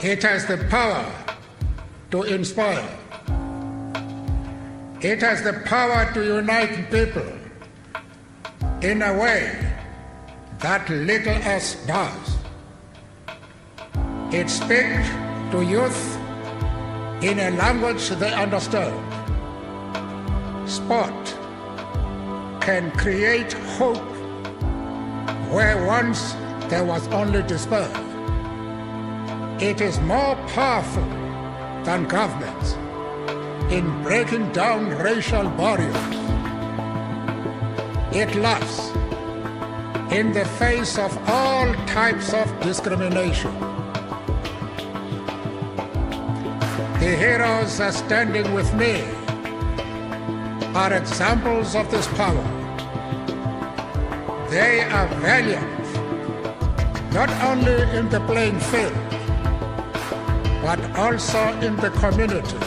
It has the power to inspire. It has the power to unite people in a way that little else does. It speaks to youth in a language they understand. Sport can create hope where once there was only despair. It is more powerful than governments in breaking down racial barriers. It laughs in the face of all types of discrimination. The heroes are standing with me are examples of this power. They are valiant, not only in the playing field, but also in the community,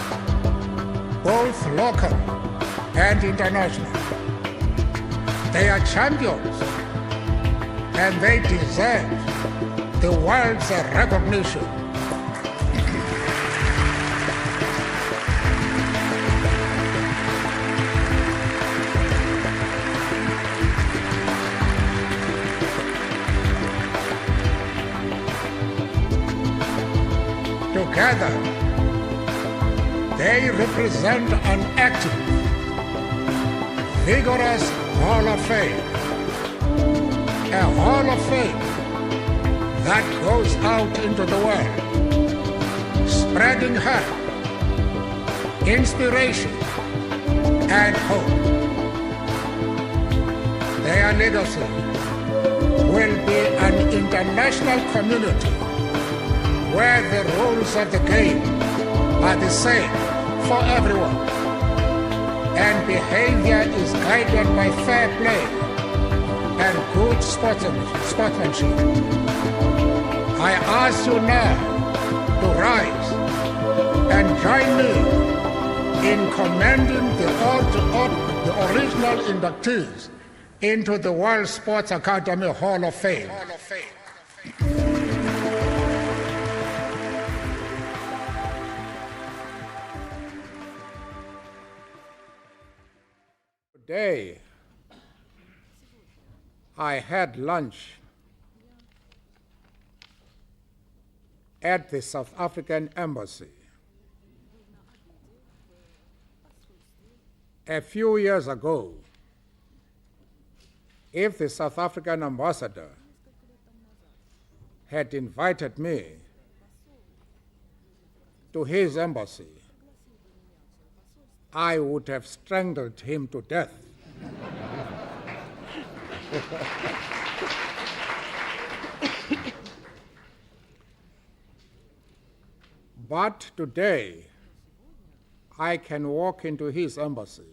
both local and international. They are champions, and they deserve the world's recognition. Together, they represent an active, vigorous Hall of Fame. A Hall of Fame that goes out into the world, spreading hope, inspiration, and hope. Their legacy will be an international community where the rules of the game are the same for everyone, and behavior is guided by fair play and good sportsmanship. I ask you now to rise and join me in commending the original inductees into the World Sports Academy Hall of Fame. Today, I had lunch at the South African Embassy. A few years ago, if the South African ambassador had invited me to his embassy, I would have strangled him to death. But today, I can walk into his embassy,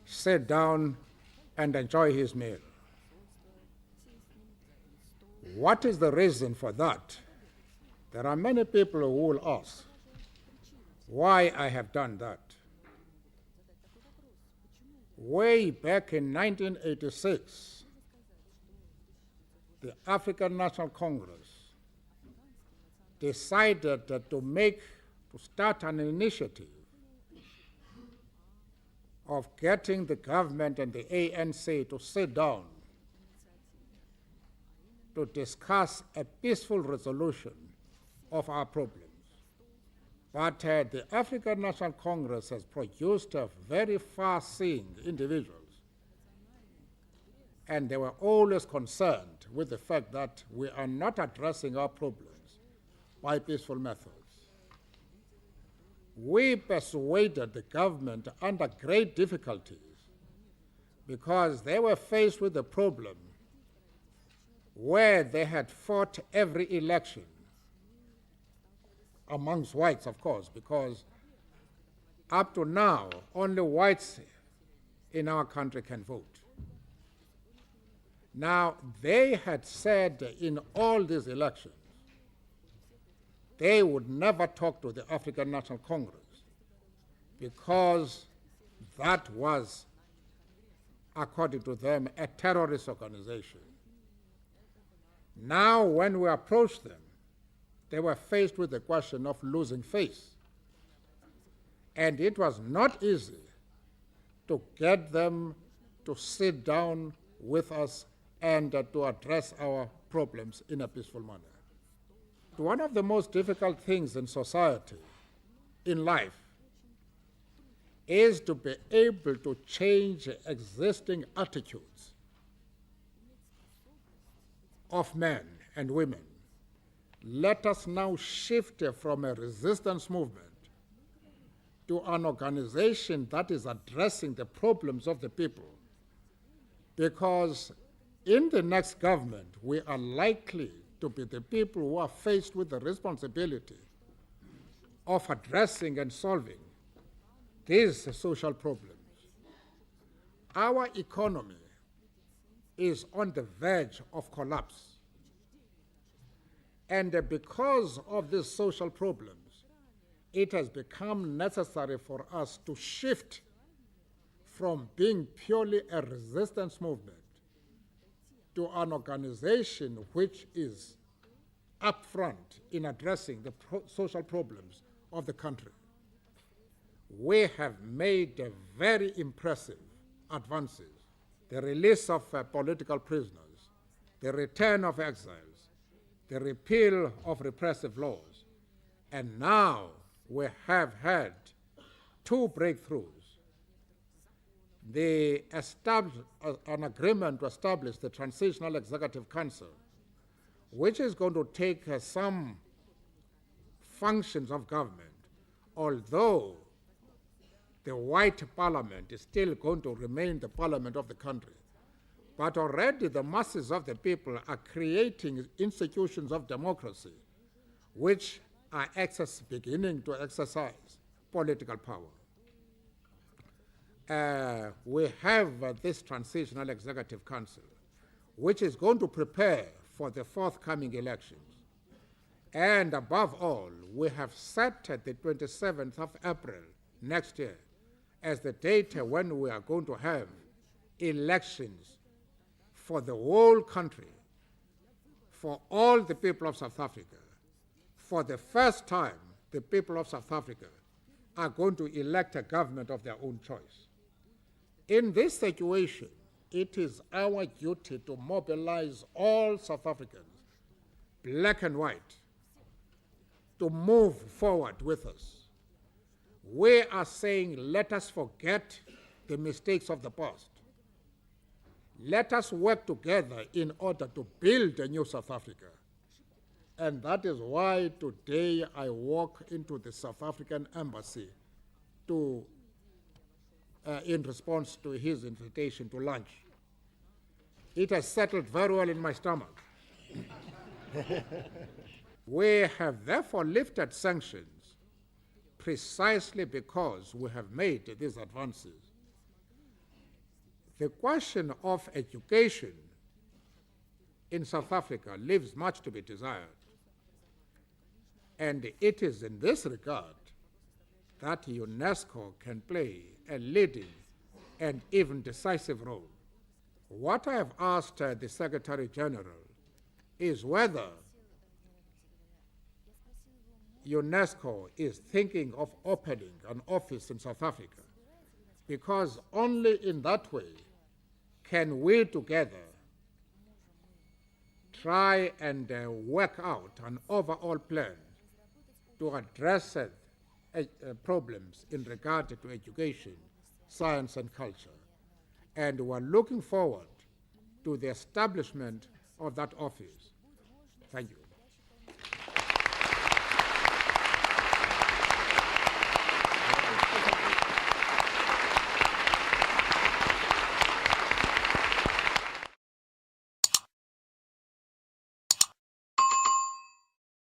sit down, and enjoy his meal. What is the reason for that? There are many people who will ask why I have done that. Way back in 1986, the African National Congress decided to start an initiative of getting the government and the ANC to sit down to discuss a peaceful resolution of our problems. But the African National Congress has produced very far-seeing individuals, and they were always concerned with the fact that we are not addressing our problems by peaceful methods. We persuaded the government under great difficulties because they were faced with a problem where they had fought every election amongst whites, of course, because up to now, only whites in our country can vote. Now, they had said in all these elections, they would never talk to the African National Congress because that was, according to them, a terrorist organization. Now, when we approach them, they were faced with the question of losing face. And it was not easy to get them to sit down with us and to address our problems in a peaceful manner. One of the most difficult things in society, in life, is to be able to change existing attitudes of men and women. Let us now shift from a resistance movement to an organization that is addressing the problems of the people, because in the next government, we are likely to be the people who are faced with the responsibility of addressing and solving these social problems. Our economy is on the verge of collapse. And because of these social problems, it has become necessary for us to shift from being purely a resistance movement to an organization which is upfront in addressing the social problems of the country. We have made very impressive advances. The release of political prisoners, the return of exiles, the repeal of repressive laws, and now we have had two breakthroughs. An agreement to establish the Transitional Executive Council, which is going to take some functions of government, although the white parliament is still going to remain the parliament of the country. But already the masses of the people are creating institutions of democracy which are beginning to exercise political power. We have this Transitional Executive Council, which is going to prepare for the forthcoming elections. And above all, we have set the 27th of April next year as the date when we are going to have elections for the whole country, for all the people of South Africa. For the first time, the people of South Africa are going to elect a government of their own choice. In this situation, it is our duty to mobilize all South Africans, black and white, to move forward with us. We are saying, let us forget the mistakes of the past. Let us work together in order to build a new South Africa. And that is why today I walk into the South African embassy in response to his invitation to lunch. It has settled very well in my stomach. We have therefore lifted sanctions precisely because we have made these advances. The question of education in South Africa leaves much to be desired. And it is in this regard that UNESCO can play a leading and even decisive role. What I have asked the Secretary General is whether UNESCO is thinking of opening an office in South Africa, because only in that way can we together try and work out an overall plan to address problems in regard to education, science, and culture. And we're looking forward to the establishment of that office. Thank you.